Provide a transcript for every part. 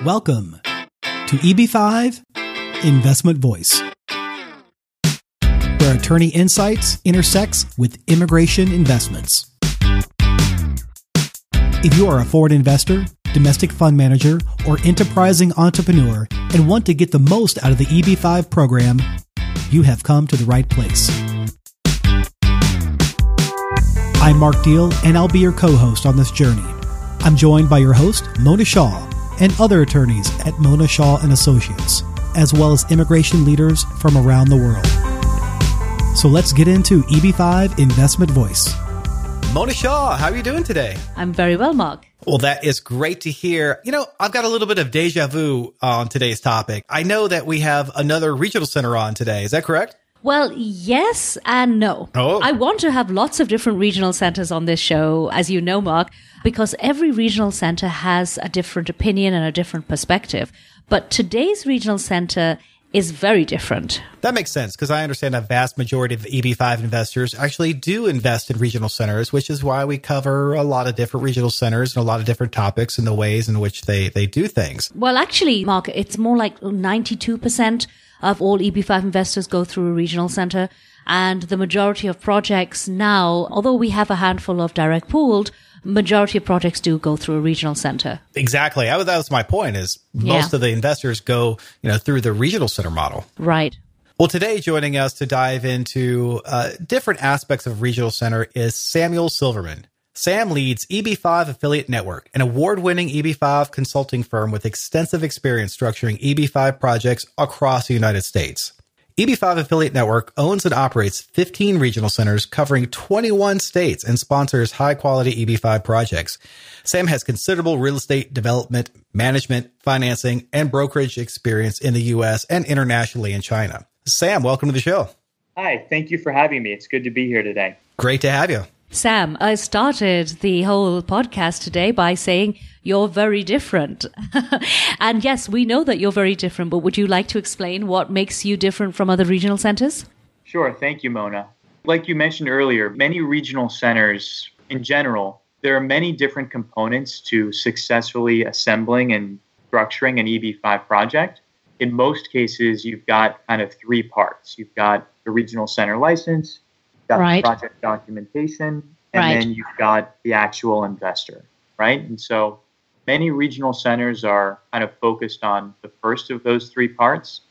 Welcome to EB5 Investment Voice, where attorney insights intersects with immigration investments. If you are a foreign investor, domestic fund manager, or enterprising entrepreneur and want to get the most out of the EB5 program, you have come to the right place. I'm Mark Deal, and I'll be your co-host on this journey. I'm joined by your host, Mona Shah, and other attorneys at Mona Shah Associates, as well as immigration leaders from around the world. So let's get into EB5 Investment Voice. Mona Shah, how are you doing today? I'm very well, Mark. Well, that is great to hear. You know, I've got a little bit of deja vu on today's topic. I know that we have another regional center on today. Is that correct? Well, yes and no. Oh. I want to have lots of different regional centers on this show, as you know, Mark, because every regional center has a different opinion and a different perspective. But today's regional center is very different. That makes sense, because I understand a vast majority of the EB5 investors actually do invest in regional centers, which is why we cover a lot of different regional centers and a lot of different topics and the ways in which they do things. Well, actually, Mark, it's more like 92% of all EB5 investors go through a regional center. And the majority of projects now, although we have a handful of direct pooled, majority of projects do go through a regional center. Exactly. That was my point, is most of the investors go, through the regional center model. Right. Well, today joining us to dive into different aspects of regional center is Samuel Silverman. Sam leads EB5 Affiliate Network, an award-winning EB5 consulting firm with extensive experience structuring EB5 projects across the United States. EB5 Affiliate Network owns and operates 15 regional centers covering 21 states and sponsors high-quality EB5 projects. Sam has considerable real estate development, management, financing, and brokerage experience in the U.S. and internationally in China. Sam, welcome to the show. Hi, thank you for having me. It's good to be here today. Great to have you. Sam, I started the whole podcast today by saying you're very different. And yes, we know that you're very different, but would you like to explain what makes you different from other regional centers? Sure. Thank you, Mona. Like you mentioned earlier, many regional centers in general, there are many different components to successfully assembling and structuring an EB5 project. In most cases, you've got kind of three parts. You've got the regional center license, you've got the project documentation, and then you've got the actual investor, right? And so many regional centers are kind of focused on the first of those three parts,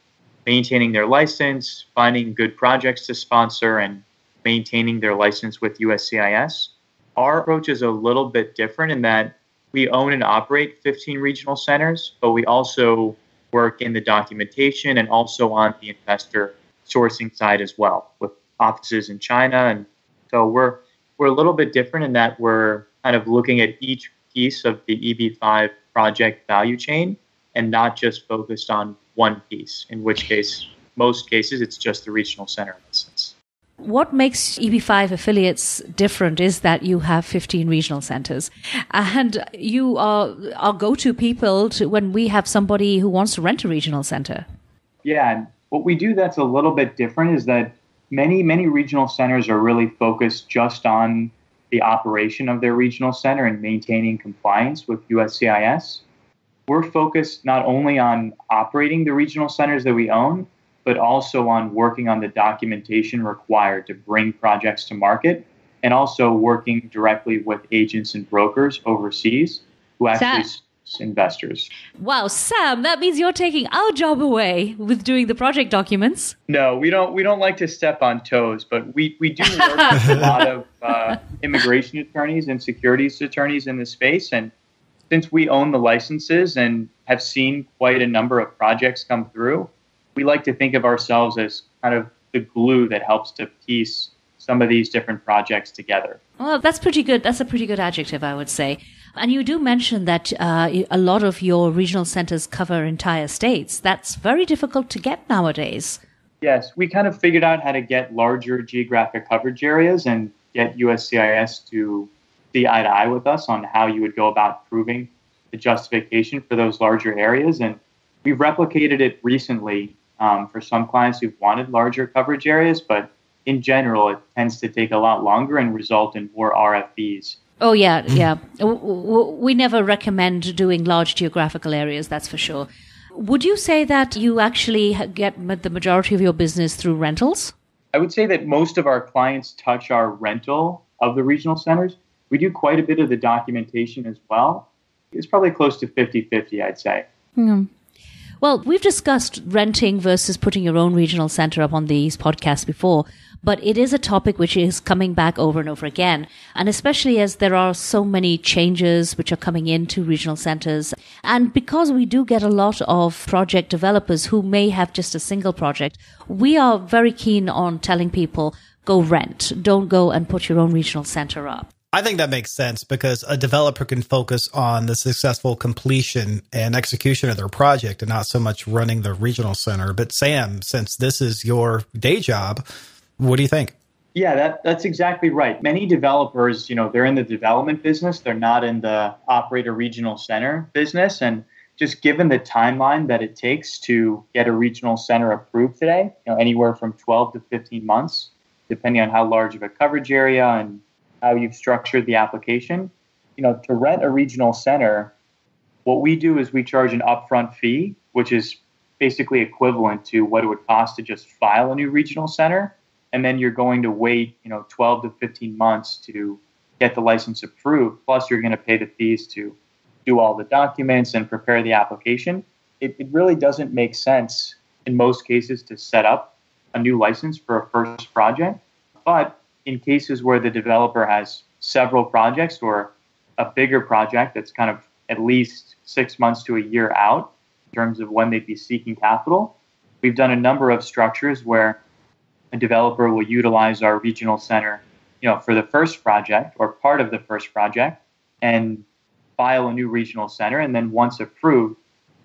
maintaining their license, finding good projects to sponsor, and maintaining their license with USCIS. Our approach is a little bit different in that we own and operate 15 regional centers, but we also work in the documentation and also on the investor sourcing side as well, with offices in China. And so we're a little bit different in that we're kind of looking at each piece of the EB5 project value chain and not just focused on one piece, in which case, most cases, it's just the regional center license. What makes EB5 affiliates different is that you have 15 regional centers and you are our go-to people when we have somebody who wants to rent a regional center. Yeah, and what we do that's a little bit different is that many regional centers are really focused just on the operation of their regional center and maintaining compliance with USCIS. We're focused not only on operating the regional centers that we own, but also on working on the documentation required to bring projects to market, and also working directly with agents and brokers overseas who actually source investors. Wow, Sam, that means you're taking our job away with doing the project documents. No, we don't like to step on toes, but we do work with a lot of immigration attorneys and securities attorneys in the space. And since we own the licenses and have seen quite a number of projects come through, we like to think of ourselves as kind of the glue that helps to piece some of these different projects together. Well, that's pretty good. That's a pretty good adjective, I would say. And you do mention that a lot of your regional centers cover entire states. That's very difficult to get nowadays. Yes, we kind of figured out how to get larger geographic coverage areas and get USCIS to see eye to eye with us on how you would go about proving the justification for those larger areas. And we've replicated it recently for some clients who've wanted larger coverage areas, but in general, it tends to take a lot longer and result in more RFPs Oh, yeah, yeah. We never recommend doing large geographical areas, that's for sure. Would you say that you actually get the majority of your business through rentals? I would say that most of our clients touch our rental of the regional centers. We do quite a bit of the documentation as well. It's probably close to 50-50, I'd say. Mm. Well, we've discussed renting versus putting your own regional center up on these podcasts before, but it is a topic which is coming back over and over again. And especially as there are so many changes which are coming into regional centers. And because we do get a lot of project developers who may have just a single project, we are very keen on telling people, go rent. Don't go and put your own regional center up. I think that makes sense because a developer can focus on the successful completion and execution of their project and not so much running the regional center. But Sam, since this is your day job, what do you think? Yeah, that's exactly right. Many developers, they're in the development business. They're not in the operator regional center business. And just given the timeline that it takes to get a regional center approved today, anywhere from 12 to 15 months, depending on how large of a coverage area and how you've structured the application. To rent a regional center, what we do is we charge an upfront fee, which is basically equivalent to what it would cost to just file a new regional center. And then you're going to wait, 12 to 15 months to get the license approved. Plus, you're going to pay the fees to do all the documents and prepare the application. It really doesn't make sense in most cases to set up a new license for a first project. But in cases where the developer has several projects or a bigger project that's kind of at least 6 months to a year out in terms of when they'd be seeking capital, we've done a number of structures where a developer will utilize our regional center, for the first project or part of the first project and file a new regional center. And then once approved,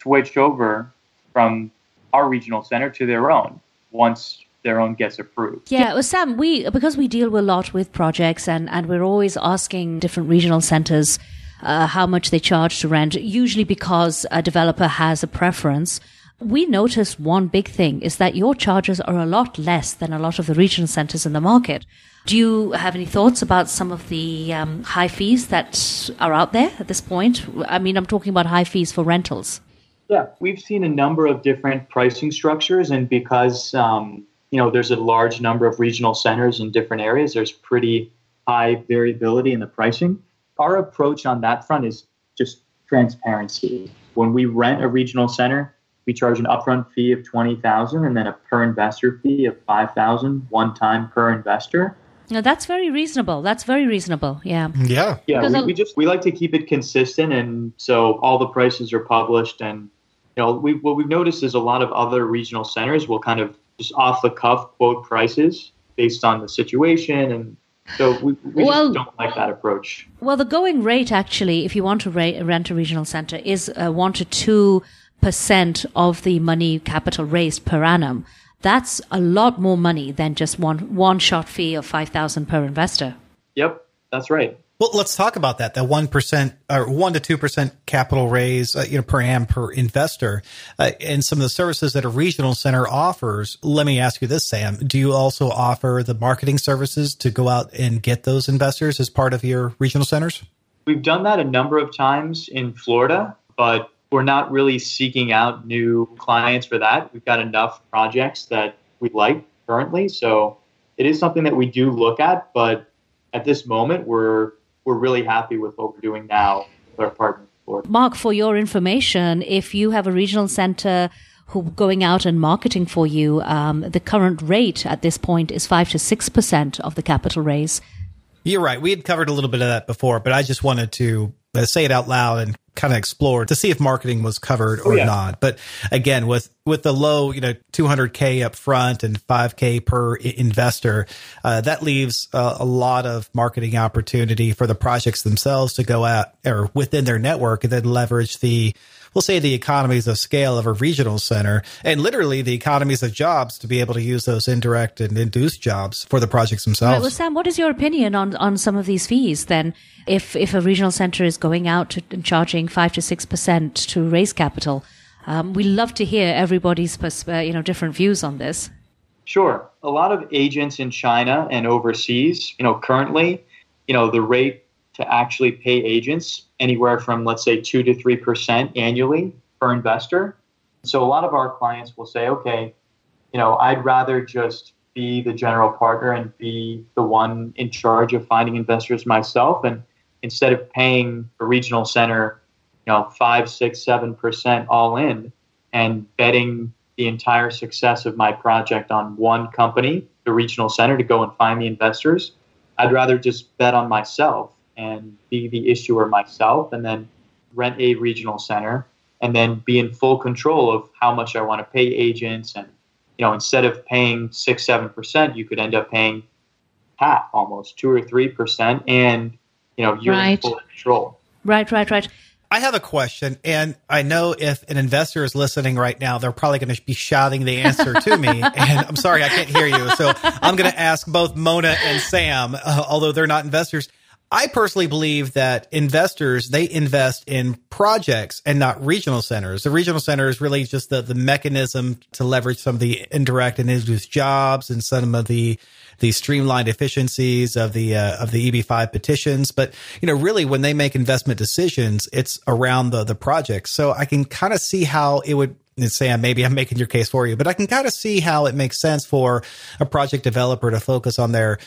switch over from our regional center to their own once their own gets approved. Yeah, well, Sam, because we deal a lot with projects and we're always asking different regional centers how much they charge to rent, usually because a developer has a preference. We noticed one big thing is that your charges are a lot less than a lot of the regional centers in the market. Do you have any thoughts about some of the high fees that are out there at this point? I mean, I'm talking about high fees for rentals. Yeah, we've seen a number of different pricing structures, and because there's a large number of regional centers in different areas, there's pretty high variability in the pricing. Our approach on that front is just transparency. When we rent a regional center, we charge an upfront fee of $20,000 and then a per investor fee of $5,000 one time per investor. No, that's very reasonable. Yeah. Yeah. Yeah. We like to keep it consistent, and so all the prices are published. And what we've noticed is a lot of other regional centers will kind of just off the cuff quote prices based on the situation, and so we just don't like that approach. Well, the going rate actually, if you want to rent a regional center, is 1 to 2% of the money capital raised per annum. That's a lot more money than just one shot fee of $5,000 per investor. Yep, that's right. Well, let's talk about that. The 1% or 1 to 2% capital raise, per annum per investor, and some of the services that a regional center offers. Let me ask you this, Sam: do you also offer the marketing services to go out and get those investors as part of your regional centers? We've done that a number of times in Florida, but we're not really seeking out new clients for that. We've got enough projects that we like currently, so it is something that we do look at. But at this moment, we're really happy with what we're doing now with our partner in Florida. Mark, for your information, if you have a regional center who going out and marketing for you, the current rate at this point is 5 to 6% of the capital raise. You're right. We had covered a little bit of that before, but I just wanted to say it out loud and kind of explore to see if marketing was covered or not. But again, with the low, $200K up front and $5K per investor, that leaves a lot of marketing opportunity for the projects themselves to go out or within their network and then leverage we'll say the economies of scale of a regional center and literally the economies of jobs to be able to use those indirect and induced jobs for the projects themselves. Right, well, Sam, what is your opinion on some of these fees then? If a regional center is going out and charging 5 to 6% to raise capital, we love to hear everybody's different views on this. Sure. A lot of agents in China and overseas, currently, the rate to actually pay agents anywhere from, let's say, 2 to 3% annually per investor. So a lot of our clients will say, okay, I'd rather just be the general partner and be the one in charge of finding investors myself. And instead of paying a regional center, 5, 6, 7% all in and betting the entire success of my project on one company, the regional center, to go and find the investors, I'd rather just bet on myself and be the issuer myself and then rent a regional center and then be in full control of how much I want to pay agents. And, instead of paying 6, 7%, you could end up paying half, almost 2 or 3%. And, you're in full control. Right. I have a question, and I know if an investor is listening right now, they're probably going to be shouting the answer to me. And I'm sorry, I can't hear you. So I'm going to ask both Mona and Sam, although they're not investors. I personally believe that investors, they invest in projects and not regional centers. The regional center is really just the mechanism to leverage some of the indirect and induced jobs and some of the streamlined efficiencies of the EB5 petitions. But, really when they make investment decisions, it's around the project. So I can kind of see how it would, and Sam, maybe I'm making your case for you, but I can kind of see how it makes sense for a project developer to focus on their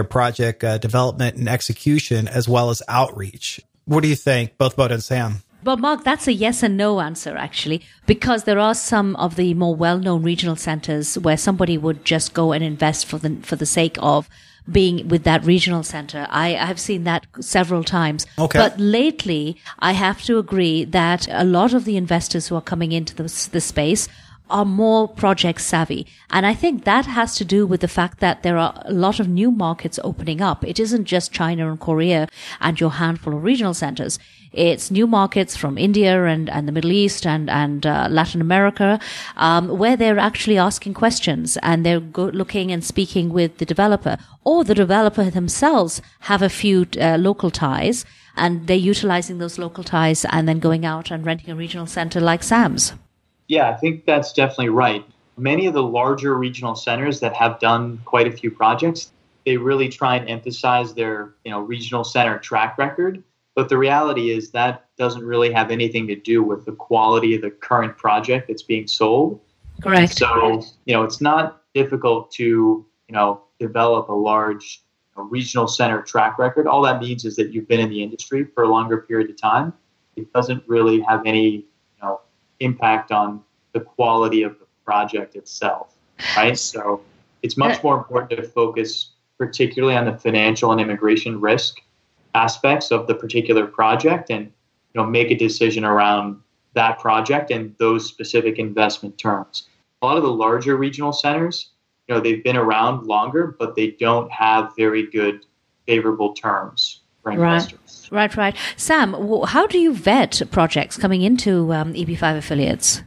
project development and execution as well as outreach. What do you think, both Mona and Sam? Well, Mark, that's a yes and no answer, actually, because there are some of the more well-known regional centers where somebody would just go and invest for the sake of being with that regional center. I have seen that several times. Okay. But lately, I have to agree that a lot of the investors who are coming into the space are more project savvy. And I think that has to do with the fact that there are a lot of new markets opening up. It isn't just China and Korea and your handful of regional centers. It's new markets from India and the Middle East and Latin America, where they're actually asking questions and they're looking and speaking with the developer, or the developer themselves have a few local ties and they're utilizing those local ties and then going out and renting a regional center like Sam's. Yeah, I think that's definitely right. Many of the larger regional centers that have done quite a few projects, they really try and emphasize their, regional center track record. But the reality is that doesn't really have anything to do with the quality of the current project that's being sold. Correct. So, it's not difficult to, develop a large regional center track record. All that means is that you've been in the industry for a longer period of time. It doesn't really have any, impact on the quality of the project itself, right? So it's much more important to focus particularly on the financial and immigration risk aspects of the particular project and make a decision around that project and those specific investment terms. A lot of the larger regional centers, they've been around longer, but they don't have very good favorable terms for investors. Right. Sam, how do you vet projects coming into EB5 affiliates?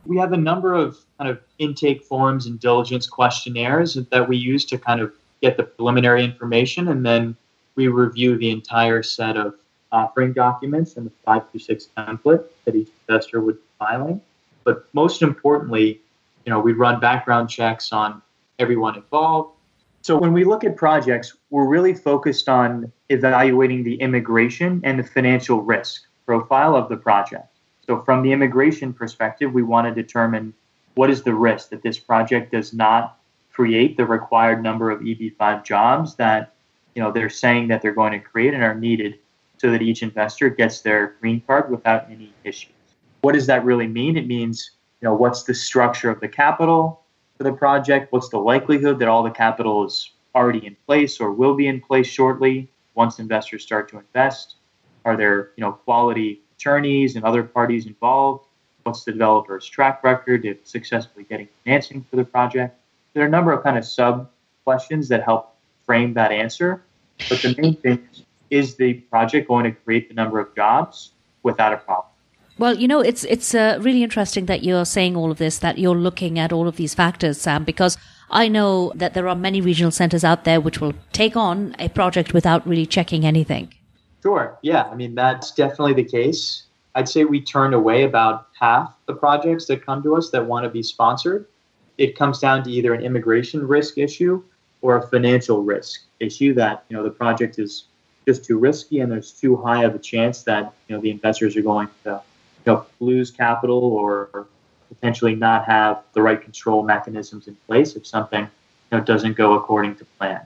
We have a number of kind of intake forms and diligence questionnaires that we use to kind of get the preliminary information, and then we review the entire set of offering documents and the 526 template that each investor would be filing. But most importantly, we run background checks on everyone involved. So when we look at projects, we're really focused on evaluating the immigration and the financial risk profile of the project. So from the immigration perspective, we want to determine what is the risk that this project does not create the required number of EB5 jobs that they're saying that they're going to create and are needed so that each investor gets their green card without any issues. What does that really mean? It means, what's the structure of the capital for the project? What's the likelihood that all the capital is already in place or will be in place shortly once investors start to invest? Are there, quality attorneys and other parties involved? What's the developer's track record of successfully getting financing for the project? There are a number of kind of sub-questions that help frame that answer. But the main thing is the project going to create the number of jobs without a problem? Well, it's really interesting that you're saying all of this, that you're looking at all of these factors, Sam, because I know that there are many regional centers out there which will take on a project without really checking anything. Sure. Yeah. I mean, that's definitely the case. I'd say we turn away about half the projects that come to us that want to be sponsored. It comes down to either an immigration risk issue or a financial risk issue that, the project is just too risky and there's too high of a chance that the investors are going to lose capital or potentially not have the right control mechanisms in place if something doesn't go according to plan.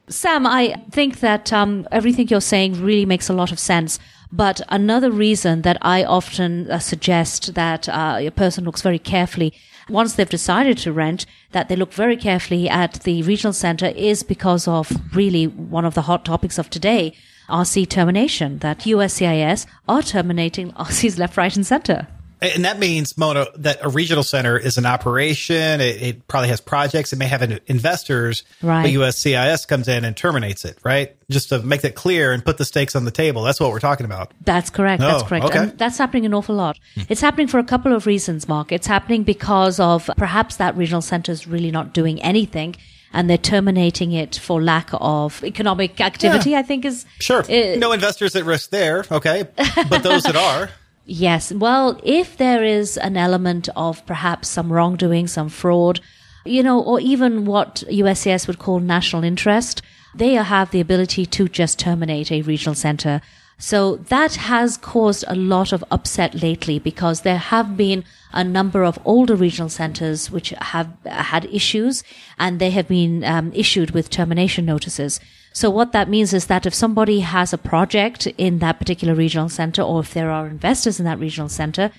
Sam, I think that everything you're saying really makes a lot of sense. But another reason that I often suggest that a person looks very carefully, once they've decided to rent, that they look very carefully at the regional center is because of really one of the hot topics of today, RC termination, that USCIS are terminating RCs left, right, and center. And that means, Mona, that a regional center is an operation. It probably has projects. It may have investors. Right. But USCIS comes in and terminates it, right? Just to make that clear and put the stakes on the table. That's what we're talking about. That's correct. That's correct. Okay. And that's happening an awful lot. It's happening for a couple of reasons, Mark. It's happening because of perhaps that regional center is really not doing anything, and they're terminating it for lack of economic activity, I think is... Sure. No investors at risk there, okay? But those that are... Yes. Well, if there is an element of perhaps some wrongdoing, some fraud, or even what USCIS would call national interest, they have the ability to just terminate a regional center. So that has caused a lot of upset lately because there have been a number of older regional centers which have had issues and they have been issued with termination notices. So what that means is that if somebody has a project in that particular regional center or if there are investors in that regional center,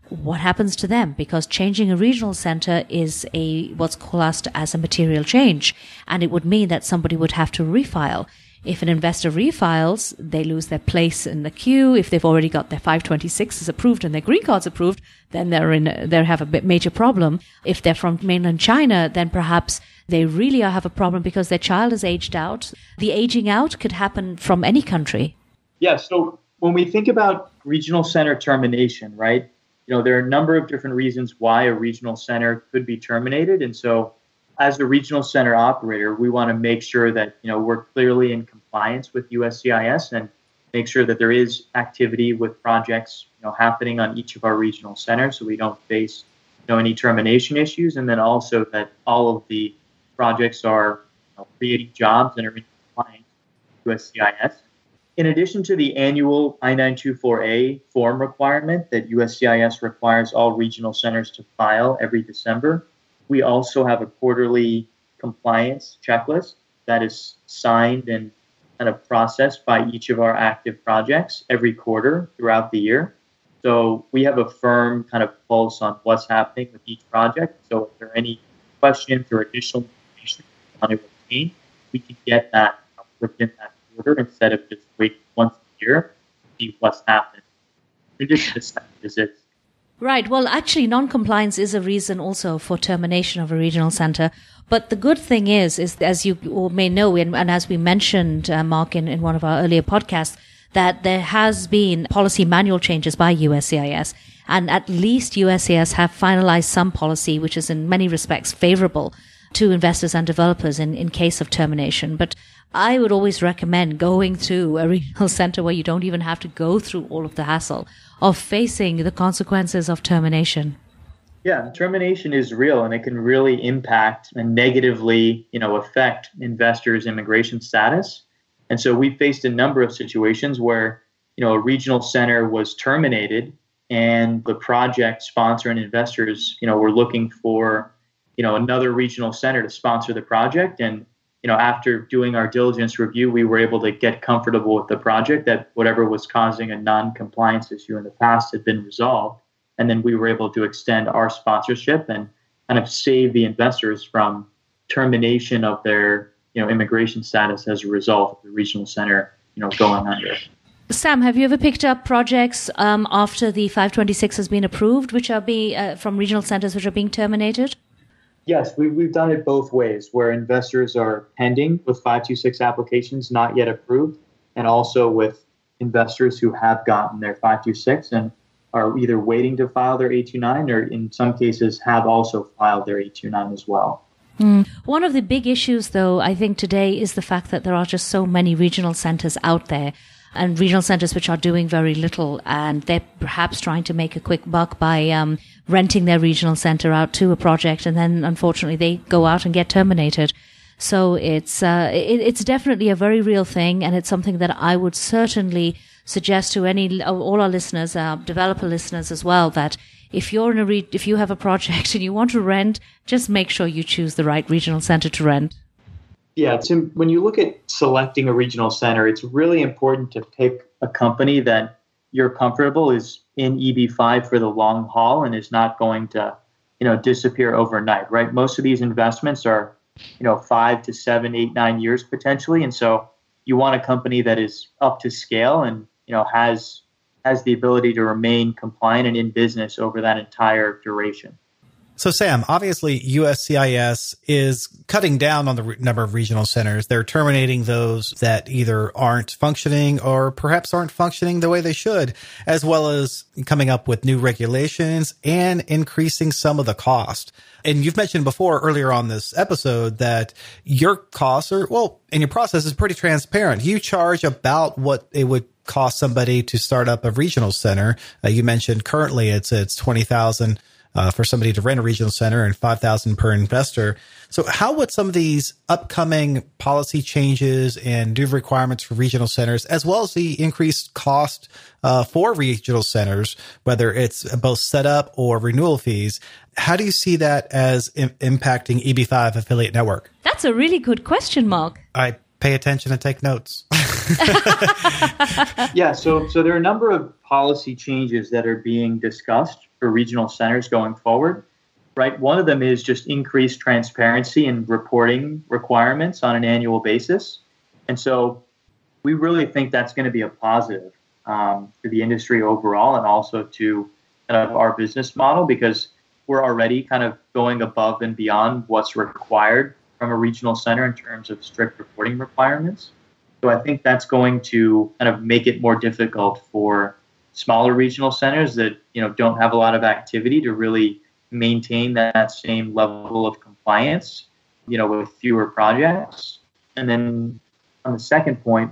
what happens to them? Because changing a regional center is what's classed as a material change. And it would mean that somebody would have to refile. If an investor refiles, they lose their place in the queue. If they've already got their 526s approved and their green cards approved, then they have a major problem. If they're from mainland China, then perhaps they really have a problem because their child is aged out. The aging out could happen from any country. Yeah. So when we think about regional center termination, right, there are a number of different reasons why a regional center could be terminated. And so as a regional center operator, we want to make sure that, we're clearly in compliance with USCIS and make sure that there is activity with projects, happening on each of our regional centers so we don't face, any termination issues. And then also that all of the projects are creating jobs and are in compliance with USCIS. In addition to the annual I-924A form requirement that USCIS requires all regional centers to file every December, we also have a quarterly compliance checklist that is signed and kind of processed by each of our active projects every quarter throughout the year. So we have a firm kind of pulse on what's happening with each project. So if there are any questions or additional information we want to obtain, we can get that within that quarter instead of just wait once a year to see what's happened. In addition to site visits. Right. Well, actually, non-compliance is a reason also for termination of a regional center. But the good thing is as you all may know, and as we mentioned, Mark, in one of our earlier podcasts, that there has been policy manual changes by USCIS. And at least USCIS have finalized some policy, which is in many respects favorable to investors and developers in case of termination. But I would always recommend going to a regional center where you don't even have to go through all of the hassle of facing the consequences of termination. Yeah, termination is real and it can really impact and negatively, affect investors' immigration status. And so we faced a number of situations where, a regional center was terminated and the project sponsor and investors, were looking for, another regional center to sponsor the project. And after doing our diligence review, we were able to get comfortable with the project that whatever was causing a non-compliance issue in the past had been resolved. And then we were able to extend our sponsorship and kind of save the investors from termination of their, immigration status as a result of the regional center, going under. Sam, have you ever picked up projects after the 526 has been approved, which are from regional centers which are being terminated? Yes, we've done it both ways, where investors are pending with 526 applications not yet approved, and also with investors who have gotten their 526 and are either waiting to file their 829 or in some cases have also filed their 829 as well. One of the big issues, though, I think today is the fact that there are just so many regional centers out there and regional centers which are doing very little, and they're perhaps trying to make a quick buck by renting their regional center out to a project, and then unfortunately they go out and get terminated. So it's definitely a very real thing, and it's something that I would certainly suggest to all our listeners, developer listeners as well, that if you're if you have a project and you want to rent, just make sure you choose the right regional center to rent. Yeah, Tim, when you look at selecting a regional center, it's really important to pick a company that you're comfortable is in EB5 for the long haul and is not going to, disappear overnight, right? Most of these investments are, 5 to 7, 8, 9 years potentially. And so you want a company that is up to scale and, has the ability to remain compliant and in business over that entire duration. So, Sam, obviously, USCIS is cutting down on the number of regional centers. They're terminating those that either aren't functioning or perhaps aren't functioning the way they should, as well as coming up with new regulations and increasing some of the cost. And you've mentioned before earlier on this episode that your costs and your process is pretty transparent. You charge about what it would cost somebody to start up a regional center. You mentioned currently it's $20,000 for somebody to rent a regional center and $5,000 per investor. So how would some of these upcoming policy changes and new requirements for regional centers, as well as the increased cost for regional centers, whether it's both setup or renewal fees, how do you see that as impacting EB5 affiliate network? That's a really good question, Mark. I pay attention and take notes. Yeah, so there are a number of policy changes that are being discussed for regional centers going forward, right? One of them is just increased transparency and reporting requirements on an annual basis. And so we really think that's going to be a positive to the industry overall and also to kind of our business model, because we're already kind of going above and beyond what's required from a regional center in terms of strict reporting requirements. So I think that's going to kind of make it more difficult for smaller regional centers that, don't have a lot of activity to really maintain that same level of compliance, with fewer projects. And then on the second point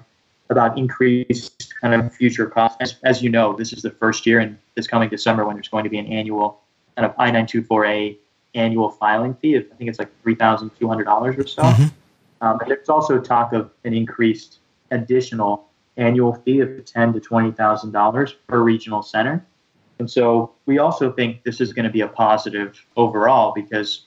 about increased kind of future costs, as you know, this is the first year in this coming December when there's going to be an annual kind of I-924A annual filing fee. I think it's like $3,200 or so. Mm-hmm. And there's also talk of an increased additional annual fee of $10,000 to $20,000 per regional center. And so we also think this is going to be a positive overall because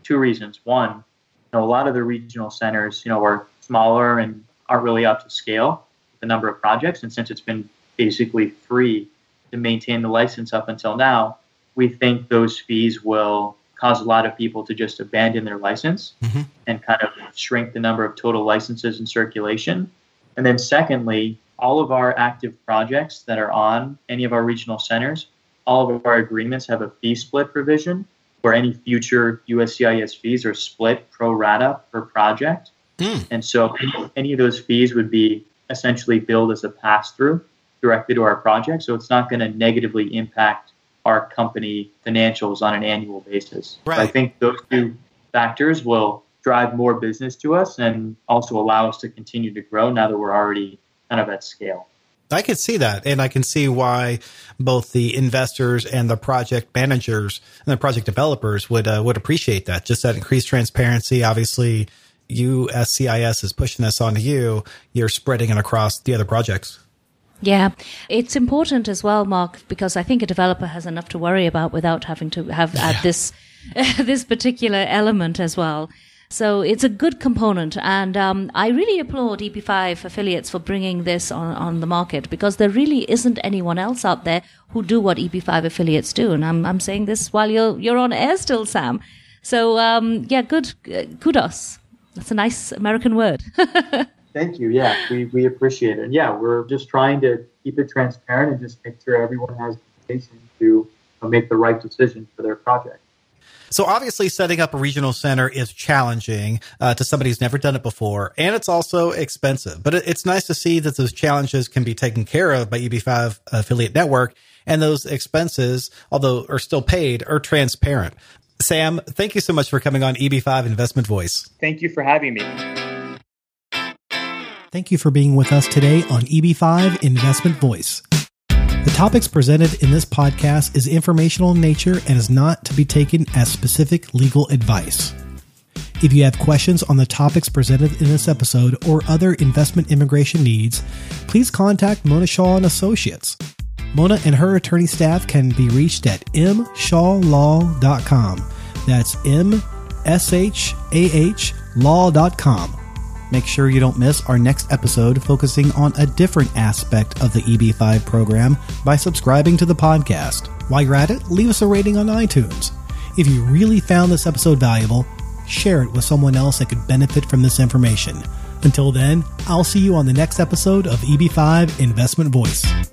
two reasons. One, a lot of the regional centers, are smaller and aren't really up to scale with the number of projects. And since it's been basically free to maintain the license up until now, we think those fees will cause a lot of people to just abandon their license and kind of shrink the number of total licenses in circulation. And then secondly, all of our active projects that are on any of our regional centers, all of our agreements have a fee split provision where any future USCIS fees are split pro rata per project. And so any of those fees would be essentially billed as a pass-through directly to our project. So it's not going to negatively impact our company financials on an annual basis. Right. So I think those two factors will drive more business to us and also allow us to continue to grow now that we're already kind of at scale. I can see that, and I can see why both the investors and the project managers and the project developers would appreciate that. Just that increased transparency. Obviously, USCIS is pushing this onto you. You're spreading it across the other projects. Yeah, it's important as well, Mark, because I think a developer has enough to worry about without having to add this particular element as well. So it's a good component, and I really applaud EB5 affiliates for bringing this on the market, because there really isn't anyone else out there who do what EB5 affiliates do. And I'm saying this while you're on air still, Sam. So kudos. That's a nice American word. Thank you. Yeah, we appreciate it. Yeah, we're just trying to keep it transparent and just make sure everyone has the patience to make the right decision for their project. So obviously setting up a regional center is challenging to somebody who's never done it before, and it's also expensive. But it's nice to see that those challenges can be taken care of by EB5 Affiliate Network, and those expenses, although are still paid, are transparent. Sam, thank you so much for coming on EB5 Investment Voice. Thank you for having me. Thank you for being with us today on EB5 Investment Voice. The topics presented in this podcast is informational in nature and is not to be taken as specific legal advice. If you have questions on the topics presented in this episode or other investment immigration needs, please contact Mona Shah Associates. Mona and her attorney staff can be reached at mshawlaw.com. That's MSHAH law.com. Make sure you don't miss our next episode focusing on a different aspect of the EB5 program by subscribing to the podcast. While you're at it, leave us a rating on iTunes. If you really found this episode valuable, share it with someone else that could benefit from this information. Until then, I'll see you on the next episode of EB5 Investment Voice.